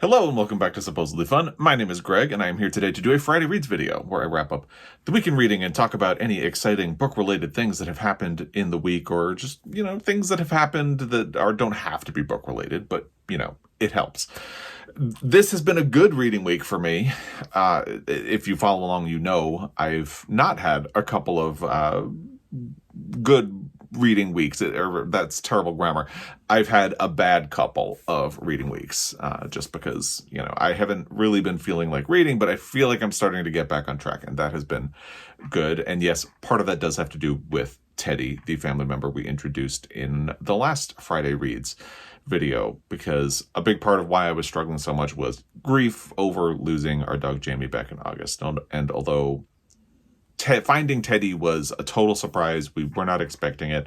Hello and welcome back to Supposedly Fun. My name is Greg and I am here today to do a Friday Reads video where I wrap up the week in reading and talk about any exciting book-related things that have happened in the week, or just, things that have happened that don't have to be book-related, but, it helps. This has been a good reading week for me. If you follow along, I've not had a couple of good reading weeks, or that's terrible grammar. I've had a bad couple of reading weeks, just because, I haven't really been feeling like reading, but I feel like I'm starting to get back on track, and that has been good. And yes, part of that does have to do with Teddy, the family member we introduced in the last Friday Reads video, because a big part of why I was struggling so much was grief over losing our dog Jamie back in August. And although finding Teddy was a total surprise, we were not expecting it.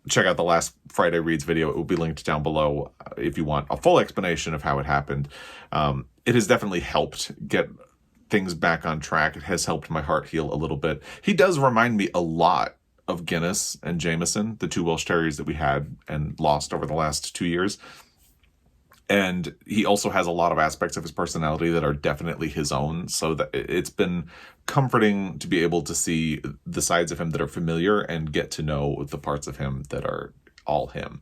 Check out the last Friday Reads video. It will be linked down below if you want a full explanation of how it happened. It has definitely helped get things back on track. It has helped my heart heal a little bit. He does remind me a lot of Guinness and Jameson, the two Welsh Terriers that we had and lost over the last 2 years. And he also has a lot of aspects of his personality that are definitely his own. So that it's been comforting to be able to see the sides of him that are familiar and get to know the parts of him that are all him.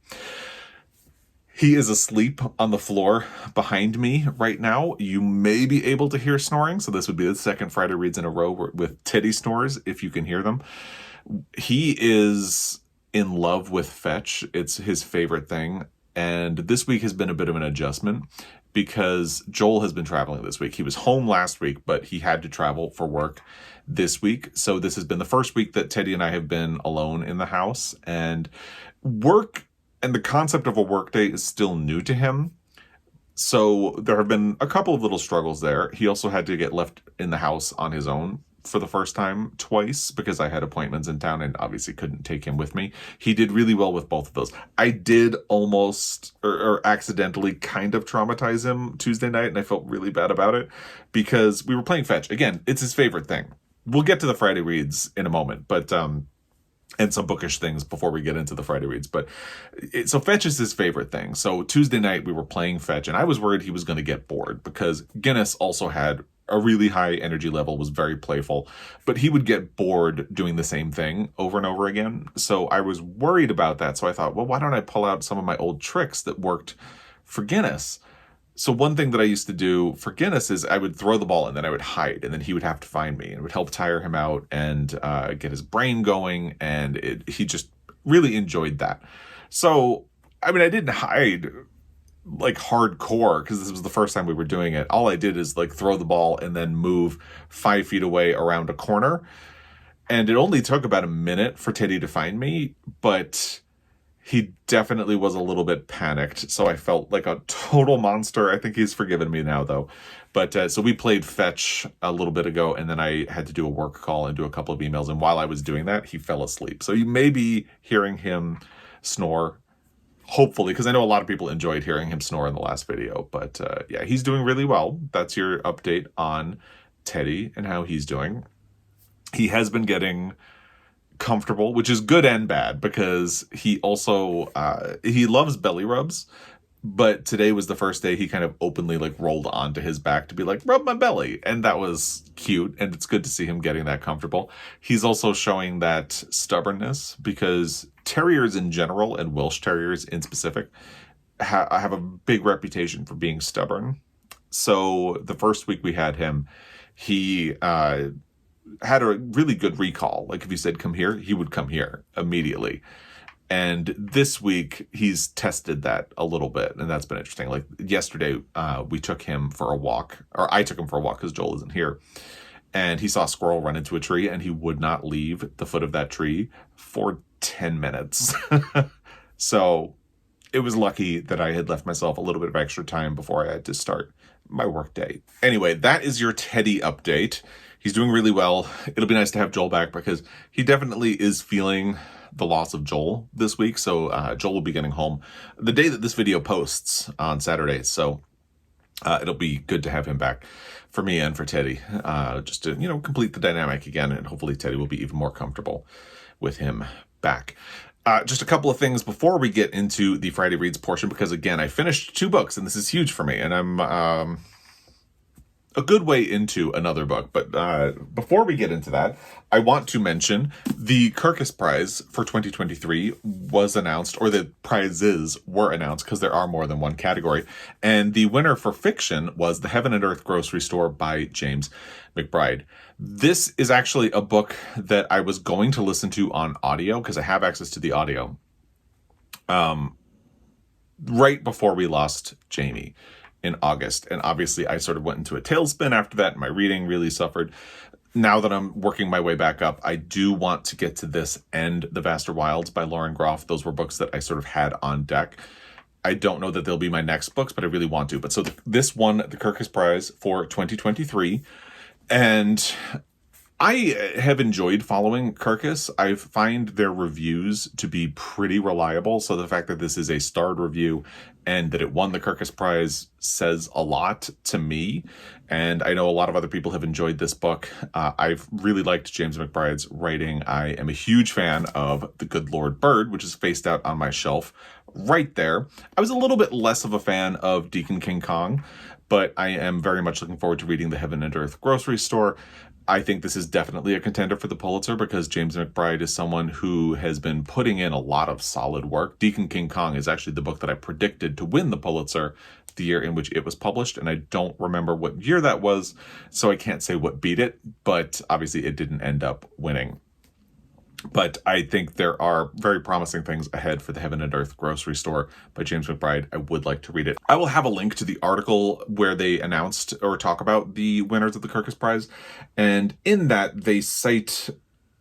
He is asleep on the floor behind me right now. You may be able to hear snoring. So this would be the second Friday Reads in a row with Teddy snores, if you can hear them. He is in love with fetch. It's his favorite thing. And this week has been a bit of an adjustment because Joel has been traveling this week. He was home last week, but he had to travel for work this week. So this has been the first week that Teddy and I have been alone in the house. And work and the concept of a work day is still new to him. So there have been a couple of little struggles there. He also had to get left in the house on his own for the first time twice because I had appointments in town and obviously couldn't take him with me. He did really well with both of those. I did almost or accidentally kind of traumatize him Tuesday night, and I felt really bad about it because we were playing fetch. Again, it's his favorite thing. We'll get to the Friday Reads in a moment, but and some bookish things before we get into the Friday Reads. But so fetch is his favorite thing. So Tuesday night we were playing fetch, and I was worried he was going to get bored because Guinness also had a really high energy level, was very playful, but he would get bored doing the same thing over and over again. So I was worried about that. So I thought, well, why don't I pull out some of my old tricks that worked for Guinness? So one thing that I used to do for Guinness is I would throw the ball and then I would hide, and then he would have to find me, and it would help tire him out and get his brain going. And he just really enjoyed that. So, I mean, I didn't hide like hardcore because this was the first time we were doing it. All I did is like throw the ball and then move 5 feet away around a corner. And it only took about a minute for Teddy to find me, but he definitely was a little bit panicked. So I felt like a total monster. I think he's forgiven me now though. But so we played fetch a little bit ago, and then I had to do a work call and do a couple of emails. And while I was doing that, he fell asleep. So you may be hearing him snore, hopefully, because I know a lot of people enjoyed hearing him snore in the last video. But yeah, he's doing really well. That's your update on Teddy and how he's doing. He has been getting comfortable, which is good and bad, because he also, he loves belly rubs. But today was the first day he kind of openly like rolled onto his back to be like, rub my belly. And that was cute. And it's good to see him getting that comfortable. He's also showing that stubbornness, because terriers in general and Welsh Terriers in specific have a big reputation for being stubborn. So the first week we had him, he had a really good recall. Like if you said, come here, he would come here immediately. And this week, he's tested that a little bit, and that's been interesting. Like yesterday, we took him for a walk, or I took him for a walk because Joel isn't here, and he saw a squirrel run into a tree, and he would not leave the foot of that tree for 10 minutes. So it was lucky that I had left myself a little bit of extra time before I had to start my work day. Anyway, that is your Teddy update. He's doing really well. It'll be nice to have Joel back because he definitely is feeling the loss of Joel this week. So Joel will be getting home the day that this video posts on Saturday. So it'll be good to have him back for me and for Teddy, just to, complete the dynamic again. And hopefully Teddy will be even more comfortable with him back. Just a couple of things before we get into the Friday Reads portion, because again, I finished 2 books, and this is huge for me, and I'm a good way into another book. But before we get into that, I want to mention the Kirkus Prize for 2023 was announced, or the prizes were announced, because there are more than one category. And the winner for fiction was The Heaven and Earth Grocery Store by James McBride. This is actually a book that I was going to listen to on audio, because I have access to the audio, right before we lost Jamie in August. And obviously I sort of went into a tailspin after that, and my reading really suffered. Now that I'm working my way back up, I do want to get to this and The Vaster Wilds by Lauren Groff. Those were books that I sort of had on deck. I don't know that they'll be my next books, but I really want to. But so this won the Kirkus Prize for 2023. And I have enjoyed following Kirkus. I find their reviews to be pretty reliable. So the fact that this is a starred review and that it won the Kirkus Prize says a lot to me. And I know a lot of other people have enjoyed this book. I've really liked James McBride's writing. I am a huge fan of The Good Lord Bird, which is faced out on my shelf right there. I was a little bit less of a fan of Deacon King Kong, but I am very much looking forward to reading The Heaven and Earth Grocery Store. I think this is definitely a contender for the Pulitzer, because James McBride is someone who has been putting in a lot of solid work. Deacon King Kong is actually the book that I predicted to win the Pulitzer the year in which it was published, and I don't remember what year that was, so I can't say what beat it, but obviously it didn't end up winning. But I think there are very promising things ahead for The Heaven and Earth Grocery Store by James McBride. I would like to read it. I will have a link to the article where they announced or talk about the winners of the Kirkus Prize. And in that, they cite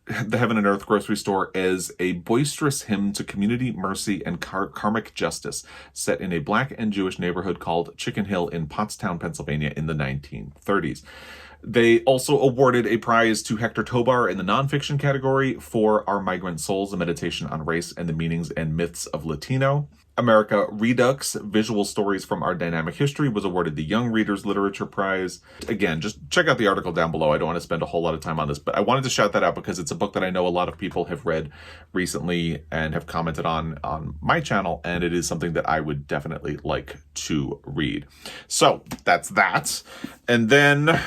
The Heaven and Earth Grocery Store as a boisterous hymn to community, mercy, and karmic justice, set in a Black and Jewish neighborhood called Chicken Hill in Pottstown, Pennsylvania in the 1930s. They also awarded a prize to Hector Tobar in the nonfiction category for Our Migrant Souls, a meditation on race and the meanings and myths of Latino. America Redux, Visual Stories from Our Dynamic History, was awarded the Young Readers Literature Prize. Again, just check out the article down below. I don't want to spend a whole lot of time on this, but I wanted to shout that out because it's a book that I know a lot of people have read recently and have commented on my channel, and it is something that I would definitely like to read. So that's that. And then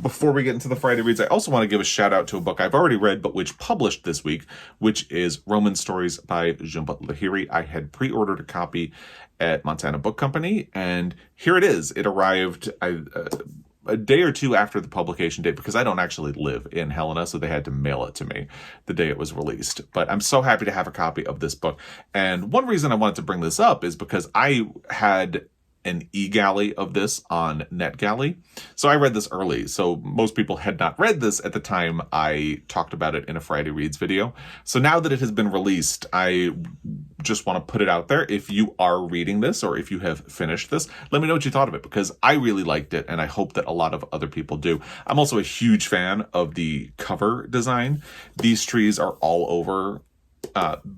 before we get into the Friday Reads, I also want to give a shout out to a book I've already read, but which published this week, which is Roman Stories by Jhumpa Lahiri. I had pre-ordered a copy at Montana Book Company, and here it is. It arrived a day or two after the publication date, because I don't actually live in Helena, so they had to mail it to me the day it was released. But I'm so happy to have a copy of this book. And one reason I wanted to bring this up is because I had an e-galley of this on NetGalley. So I read this early. So most people had not read this at the time I talked about it in a Friday Reads video. So now that it has been released, I just want to put it out there. If you are reading this, or if you have finished this, let me know what you thought of it, because I really liked it, and I hope that a lot of other people do. I'm also a huge fan of the cover design. These trees are all over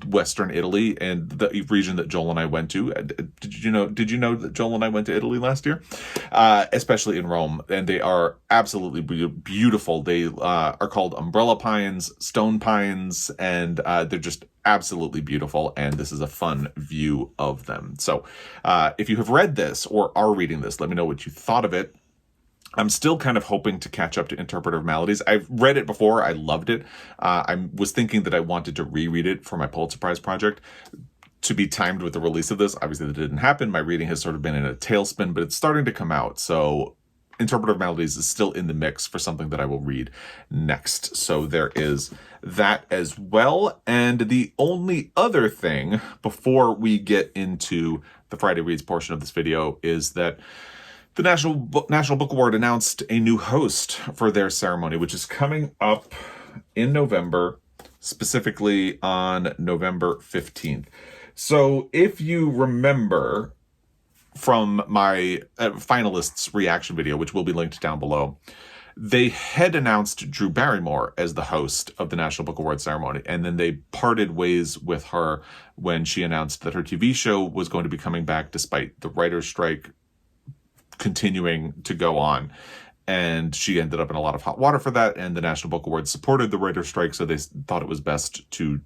Western Italy and the region that Joel and I went to. Did you know that Joel and I went to Italy last year? Especially in Rome, and they are absolutely beautiful. They are called umbrella pines, stone pines, and they're just absolutely beautiful, and this is a fun view of them. So if you have read this or are reading this, let me know what you thought of it. I'm still kind of hoping to catch up to Interpreter of Maladies. I've read it before. I loved it. I was thinking that I wanted to reread it for my Pulitzer Prize project to be timed with the release of this. Obviously, that didn't happen. My reading has sort of been in a tailspin, but it's starting to come out. So Interpreter of Maladies is still in the mix for something that I will read next. So there is that as well. And the only other thing before we get into the Friday Reads portion of this video is that the National Book Award announced a new host for their ceremony, which is coming up in November, specifically on November 15th. So if you remember from my finalists reaction video, which will be linked down below, they had announced Drew Barrymore as the host of the National Book Award ceremony, and then they parted ways with her when she announced that her TV show was going to be coming back despite the writer's strike continuing to go on. And she ended up in a lot of hot water for that. And the National Book Awards supported the writer's strike, so they thought it was best to,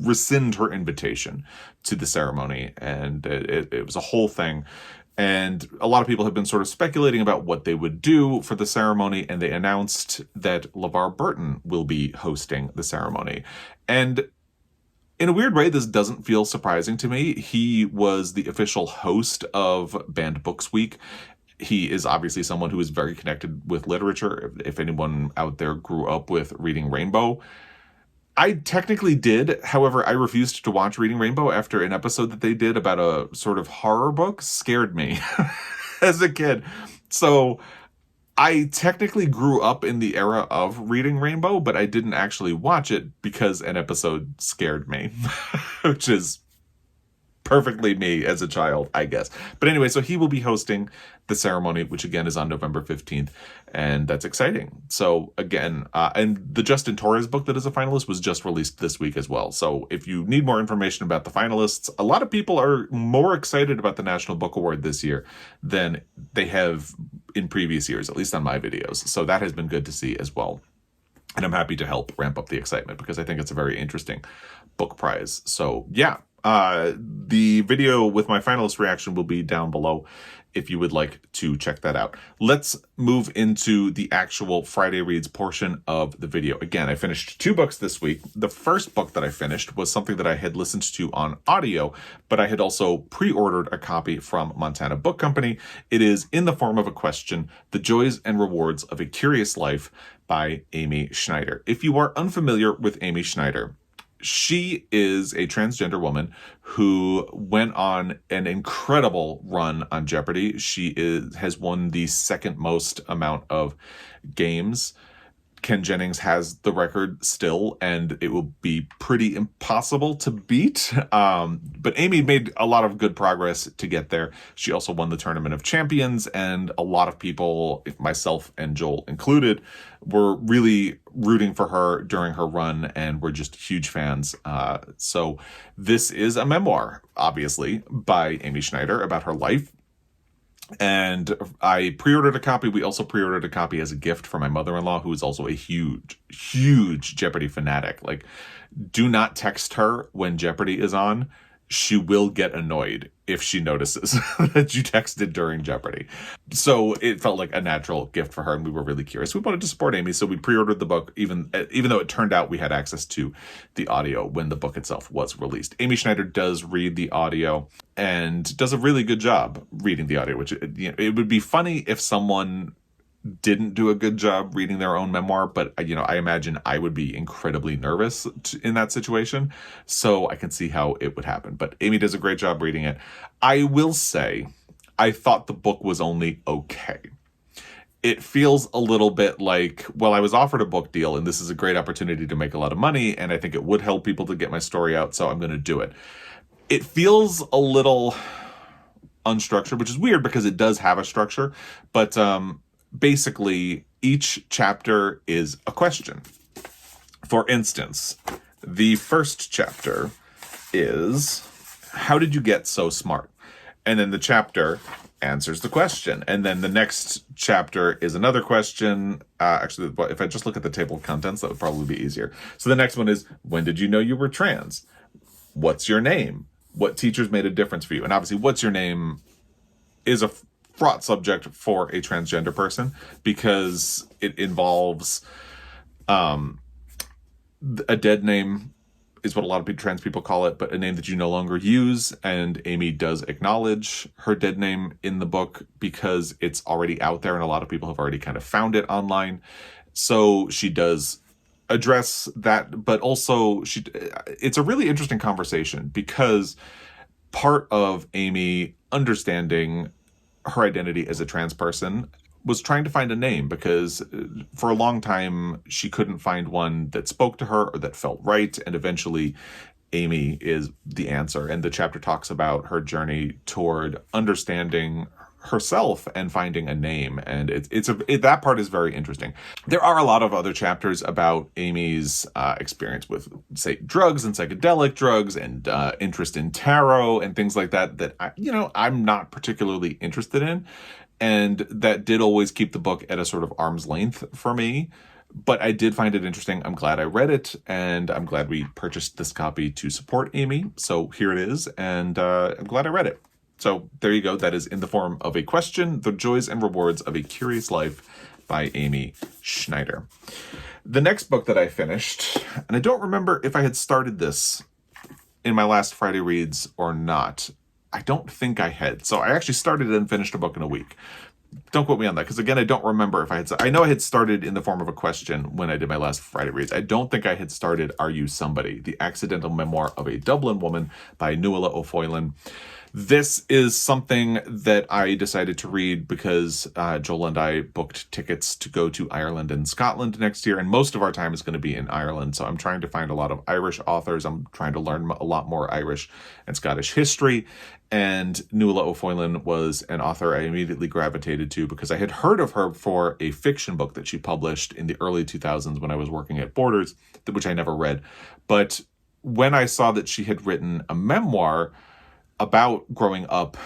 rescind her invitation to the ceremony. And it was a whole thing. And a lot of people have been sort of speculating about what they would do for the ceremony, and they announced that LeVar Burton will be hosting the ceremony. And in a weird way, this doesn't feel surprising to me. He was the official host of Banned Books Week. He is obviously someone who is very connected with literature. If anyone out there grew up with Reading Rainbow, I technically did. However, I refused to watch Reading Rainbow after an episode that they did about a sort of horror book scared me as a kid. So I technically grew up in the era of Reading Rainbow, but I didn't actually watch it because an episode scared me, which is perfectly me as a child, I guess. But anyway, so he will be hosting the ceremony, which again is on November 15th, and that's exciting. So again, and the Justin Torres book that is a finalist was just released this week as well. So if you need more information about the finalists, a lot of people are more excited about the National Book Award this year than they have in previous years, at least on my videos. So that has been good to see as well. And I'm happy to help ramp up the excitement because I think it's a very interesting book prize. So yeah. The video with my finalist reaction will be down below if you would like to check that out. Let's move into the actual Friday Reads portion of the video. Again, I finished 2 books this week. The first book that I finished was something that I had listened to on audio, but I had also pre-ordered a copy from Montana Book Company. It is In the Form of a Question, The Joys and Rewards of a Curious Life by Amy Schneider. If you are unfamiliar with Amy Schneider, she is a transgender woman who went on an incredible run on Jeopardy. She has won the second most amount of games. Ken Jennings has the record still, and it will be pretty impossible to beat. But Amy made a lot of good progress to get there. She also won the Tournament of Champions, and a lot of people, myself and Joel included, were really rooting for her during her run, and we're just huge fans. So this is a memoir, obviously, by Amy Schneider about her life. And I pre-ordered a copy. We also pre-ordered a copy as a gift for my mother-in-law, who is also a huge Jeopardy fanatic. Like, do not text her when Jeopardy is on. She will get annoyed if she notices that you texted during Jeopardy. So it felt like a natural gift for her, and we were really curious. We wanted to support Amy, so we pre-ordered the book, even though it turned out we had access to the audio when the book itself was released. Amy Schneider does read the audio and does a really good job reading the audio, which, it would be funny if someone didn't do a good job reading their own memoir, but I imagine I would be incredibly nervous in that situation, so I can see how it would happen. But Amy does a great job reading it. I will say, I thought the book was only okay. It feels a little bit like, well, I was offered a book deal, and this is a great opportunity to make a lot of money, and I think it would help people to get my story out, so I'm going to do it. It feels a little unstructured, which is weird because it does have a structure, but basically, each chapter is a question. For instance, the first chapter is, how did you get so smart? And then the chapter answers the question. And then the next chapter is another question. Actually, if I just look at the table of contents, that would probably be easier. So the next one is, when did you know you were trans? What's your name? What teachers made a difference for you? And obviously, what's your name is a fraught subject for a transgender person because it involves a dead name is what a lot of trans people call it, but a name that you no longer use. And Amy does acknowledge her dead name in the book because it's already out there and a lot of people have already kind of found it online. So she does address that, but also it's a really interesting conversation because part of Amy understanding her identity as a trans person was trying to find a name because for a long time she couldn't find one that spoke to her or that felt right, and eventually Amy is the answer. And the chapter talks about her journey toward understanding herself and finding a name, and that part is very interesting. There are a lot of other chapters about Amy's experience with, say, drugs and psychedelic drugs and interest in tarot and things like that I'm not particularly interested in. And that did always keep the book at a sort of arm's length for me. But I did find it interesting. I'm glad I read it, and I'm glad we purchased this copy to support Amy. So here it is, and I'm glad I read it. So there you go. That is in the form of a question, The Joys and Rewards of a Curious Life by Amy Schneider. The next book that I finished, and I don't remember if I had started this in my last Friday Reads or not. I don't think I had. So I actually started and finished a book in a week. Don't quote me on that, because again, I don't remember if I had. I know I had started in the form of a question when I did my last Friday Reads. I don't think I had started Are You Somebody? The Accidental Memoir of a Dublin Woman by Nuala O'Foylan. This is something that I decided to read because Joel and I booked tickets to go to Ireland and Scotland next year, and most of our time is going to be in Ireland. So I'm trying to find a lot of Irish authors. I'm trying to learn a lot more Irish and Scottish history. And Nuala O'Foylan was an author I immediately gravitated to because I had heard of her for a fiction book that she published in the early 2000s when I was working at Borders, which I never read. But when I saw that she had written a memoir about growing up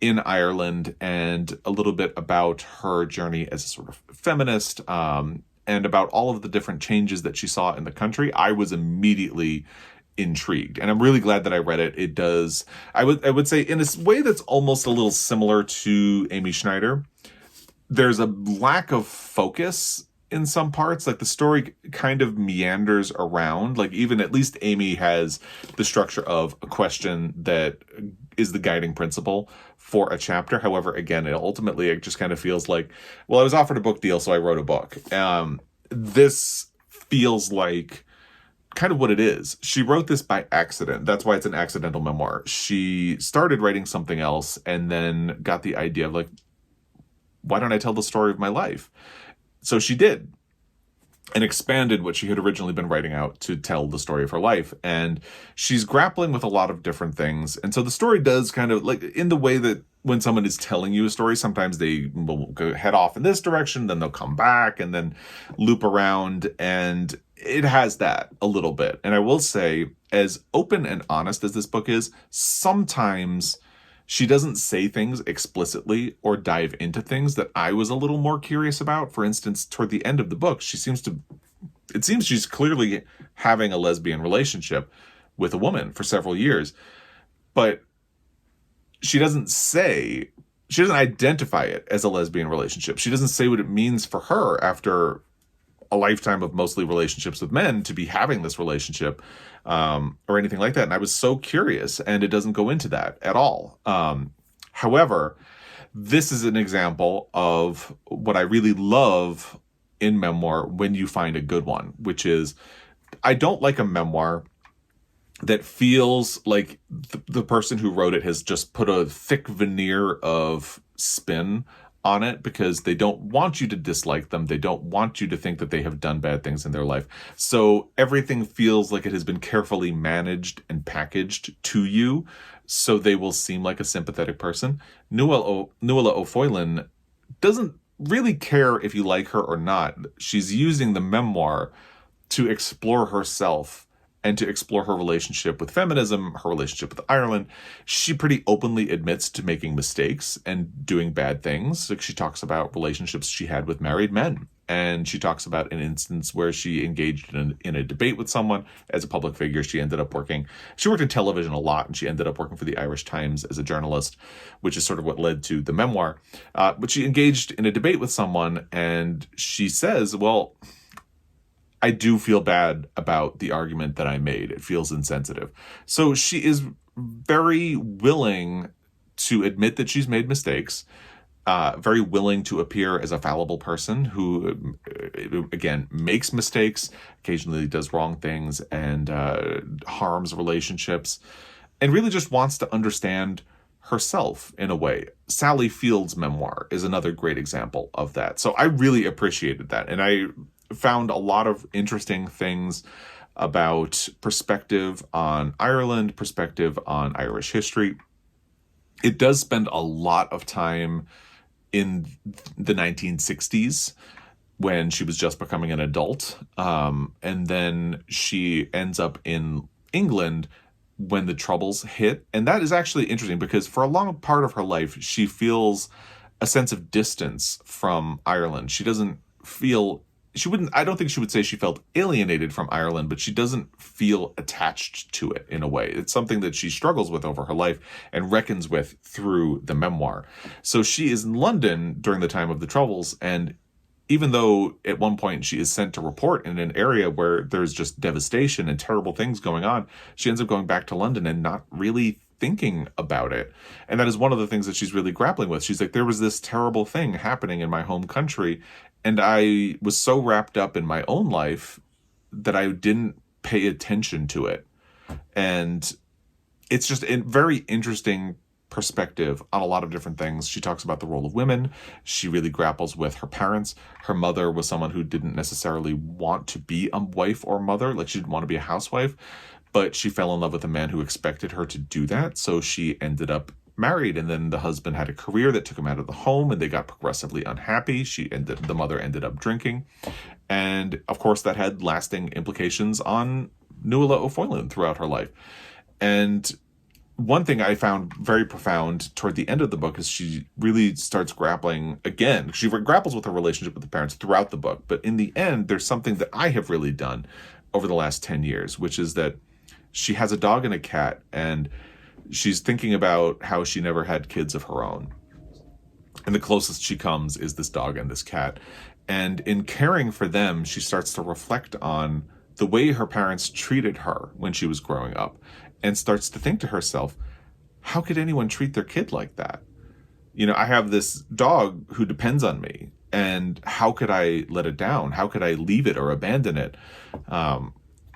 in Ireland and a little bit about her journey as a sort of feminist, and about all of the different changes that she saw in the country, I was immediately intrigued. And I'm really glad that I read it. It does, I would say, in a way that's almost a little similar to Amy Schneider. There's a lack of focus in some parts. Like the story kind of meanders around. Like even at least Amy has the structure of a question that is the guiding principle for a chapter. However, again, it just kind of feels like, well, I was offered a book deal, so I wrote a book. This feels like kind of what it is. She wrote this by accident. That's why it's an accidental memoir. She started writing something else and then got the idea of like, why don't I tell the story of my life? So she did, and expanded what she had originally been writing out to tell the story of her life. And she's grappling with a lot of different things. And so the story does kind of, like, in the way that when someone is telling you a story, sometimes they will go head off in this direction, then they'll come back and then loop around. And it has that a little bit. And I will say, as open and honest as this book is, sometimes she doesn't say things explicitly or dive into things that I was a little more curious about. For instance, toward the end of the book, it seems she's clearly having a lesbian relationship with a woman for several years, but she doesn't identify it as a lesbian relationship. She doesn't say what it means for her after a lifetime of mostly relationships with men to be having this relationship, or anything like that. And I was so curious, and it doesn't go into that at all. However, this is an example of what I really love in memoir when you find a good one, which is, I don't like a memoir that feels like the person who wrote it has just put a thick veneer of spin on it because they don't want you to dislike them. They don't want you to think that they have done bad things in their life. So everything feels like it has been carefully managed and packaged to you so they will seem like a sympathetic person. Nuala O'Foylan doesn't really care if you like her or not. She's using the memoir to explore herself and to explore her relationship with feminism, her relationship with Ireland. She pretty openly admits to making mistakes and doing bad things. Like, she talks about relationships she had with married men. And she talks about an instance where she engaged in a debate with someone as a public figure. She worked in television a lot, and she ended up working for the Irish Times as a journalist, which is sort of what led to the memoir. But she engaged in a debate with someone, and she says, well, I do feel bad about the argument that I made. It feels insensitive. So she is very willing to admit that she's made mistakes, very willing to appear as a fallible person who, again, makes mistakes, occasionally does wrong things, and harms relationships, and really just wants to understand herself in a way. Sally Field's memoir is another great example of that. So I really appreciated that. And I found a lot of interesting things about perspective on Ireland, perspective on Irish history. It does spend a lot of time in the 1960s when she was just becoming an adult. And then she ends up in England when the Troubles hit. And that is actually interesting because for a long part of her life, she feels a sense of distance from Ireland. She doesn't feel, I don't think she would say she felt alienated from Ireland, but she doesn't feel attached to it in a way. It's something that she struggles with over her life and reckons with through the memoir. So she is in London during the time of the Troubles, and even though at one point she is sent to report in an area where there's just devastation and terrible things going on, she ends up going back to London and not really thinking about it. And that is one of the things that she's really grappling with. She's like, there was this terrible thing happening in my home country, and I was so wrapped up in my own life that I didn't pay attention to it. And it's just a very interesting perspective on a lot of different things. She talks about the role of women. She really grapples with her parents. Her mother was someone who didn't necessarily want to be a wife or mother. Like, she didn't want to be a housewife, but she fell in love with a man who expected her to do that. So she ended up married, and then the husband had a career that took him out of the home, and they got progressively unhappy. The mother ended up drinking. And of course that had lasting implications on Nuala O'Foylan throughout her life. And one thing I found very profound toward the end of the book is she really starts grappling again. She grapples with her relationship with the parents throughout the book, but in the end, there's something that I have really done over the last 10 years, which is that she has a dog and a cat, and she's thinking about how she never had kids of her own. And the closest she comes is this dog and this cat. And in caring for them, she starts to reflect on the way her parents treated her when she was growing up, and starts to think to herself, how could anyone treat their kid like that? You know, I have this dog who depends on me, and how could I let it down? How could I leave it or abandon it?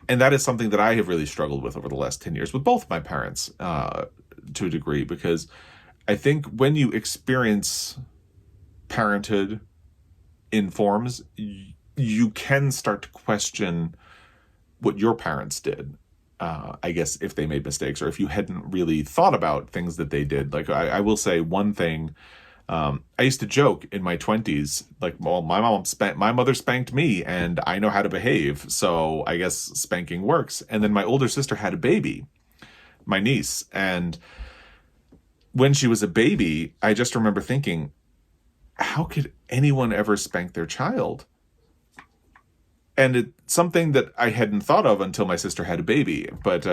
And that is something that I have really struggled with over the last 10 years with both my parents, to a degree, because I think when you experience parenthood in forms, you can start to question what your parents did. I guess if they made mistakes, or if you hadn't really thought about things that they did. Like, I will say one thing. I used to joke in my 20s, like, well, my mother spanked me and I know how to behave, so I guess spanking works. And then my older sister had a baby, my niece. And when she was a baby, I just remember thinking, how could anyone ever spank their child? And it's something that I hadn't thought of until my sister had a baby. But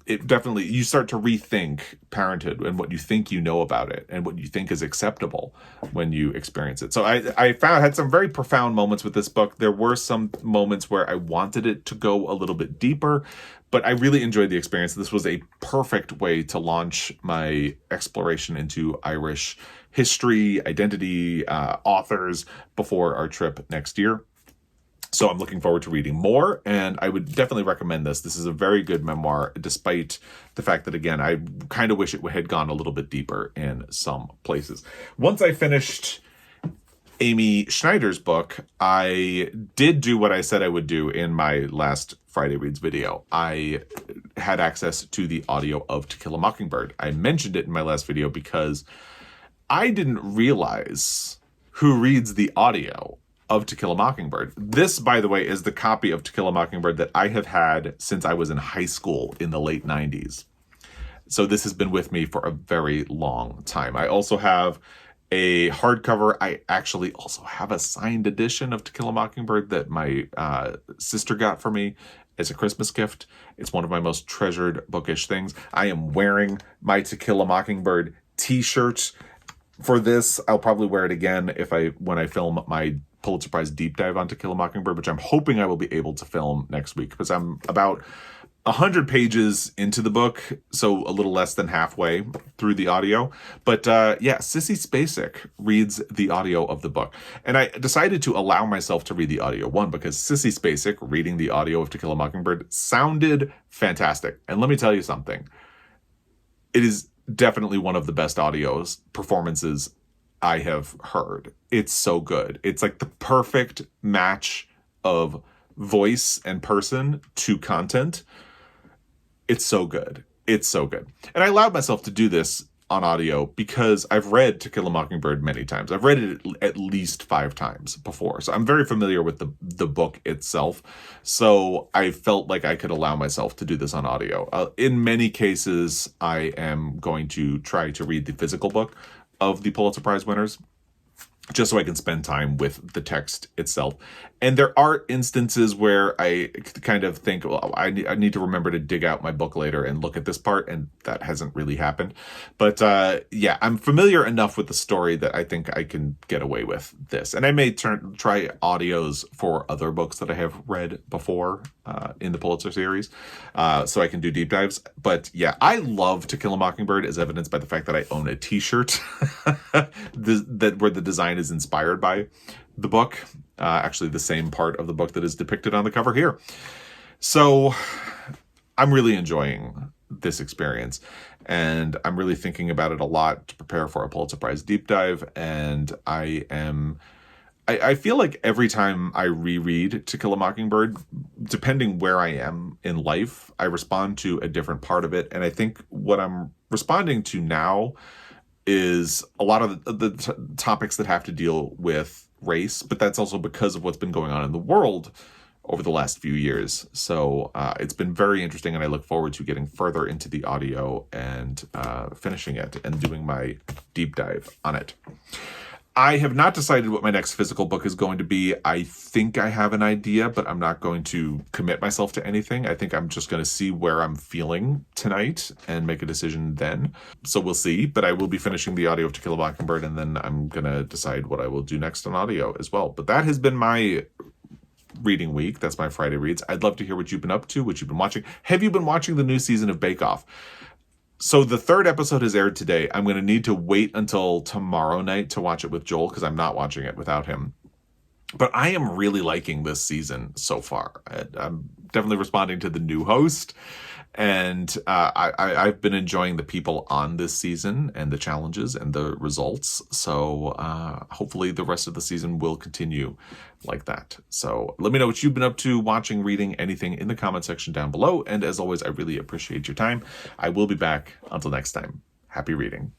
it definitely, you start to rethink parenthood and what you think you know about it and what you think is acceptable when you experience it. So I had some very profound moments with this book. There were some moments where I wanted it to go a little bit deeper, but I really enjoyed the experience. This was a perfect way to launch my exploration into Irish history, identity, authors before our trip next year. So I'm looking forward to reading more, and I would definitely recommend this. This is a very good memoir, despite the fact that, again, I kind of wish it had gone a little bit deeper in some places. Once I finished Amy Schneider's book, I did do what I said I would do in my last Friday Reads video. I had access to the audio of To Kill a Mockingbird. I mentioned it in my last video because I didn't realize who reads the audio of To Kill a Mockingbird. This, by the way, is the copy of To Kill a Mockingbird that I have had since I was in high school in the late 90s. So this has been with me for a very long time. I also have a hardcover. I actually also have a signed edition of To Kill a Mockingbird that my sister got for me as a Christmas gift. It's one of my most treasured bookish things. I am wearing my To Kill a Mockingbird t-shirt for this. I'll probably wear it again when I film my Pulitzer Prize deep dive on To Kill a Mockingbird, which I'm hoping I will be able to film next week, because I'm about 100 pages into the book, so a little less than halfway through the audio. But yeah, Sissy Spacek reads the audio of the book. And I decided to allow myself to read the audio, one, because Sissy Spacek reading the audio of To Kill a Mockingbird sounded fantastic. And let me tell you something. It is definitely one of the best performances I have heard. It's so good. It's like the perfect match of voice and person to content. It's so good. It's so good. And I allowed myself to do this on audio because I've read To Kill a Mockingbird many times. I've read it at least 5 times before. So I'm very familiar with the book itself. So I felt like I could allow myself to do this on audio. In many cases, I am going to try to read the physical book of the Pulitzer Prize winners. just so I can spend time with the text itself. And there are instances where I kind of think, well, I need to remember to dig out my book later and look at this part, and that hasn't really happened. But yeah, I'm familiar enough with the story that I think I can get away with this. And I may try audios for other books that I have read before in the Pulitzer series, so I can do deep dives. But yeah, I love To Kill a Mockingbird, as evidenced by the fact that I own a t-shirt where the design is inspired by the book. Actually, the same part of the book that is depicted on the cover here. So I'm really enjoying this experience, and I'm really thinking about it a lot to prepare for a Pulitzer Prize deep dive. And I feel like every time I reread To Kill a Mockingbird, depending where I am in life, I respond to a different part of it. And I think what I'm responding to now is a lot of the topics that have to deal with race, but that's also because of what's been going on in the world over the last few years. So it's been very interesting, and I look forward to getting further into the audio and finishing it and doing my deep dive on it. I have not decided what my next physical book is going to be. I think I have an idea, but I'm not going to commit myself to anything. I think I'm just going to see where I'm feeling tonight and make a decision then. So we'll see, but I will be finishing the audio of To Kill a Mockingbird, and then I'm going to decide what I will do next on audio as well. But that has been my reading week. That's my Friday reads. I'd love to hear what you've been up to, what you've been watching. Have you been watching the new season of Bake Off? So the third episode has aired today. I'm going to need to wait until tomorrow night to watch it with Joel, because I'm not watching it without him. But I am really liking this season so far. I'm definitely responding to the new host. And I've been enjoying the people on this season and the challenges and the results. So hopefully the rest of the season will continue like that. So let me know what you've been up to, watching, reading, anything in the comment section down below. And as always, I really appreciate your time. I will be back. Until next time, happy reading.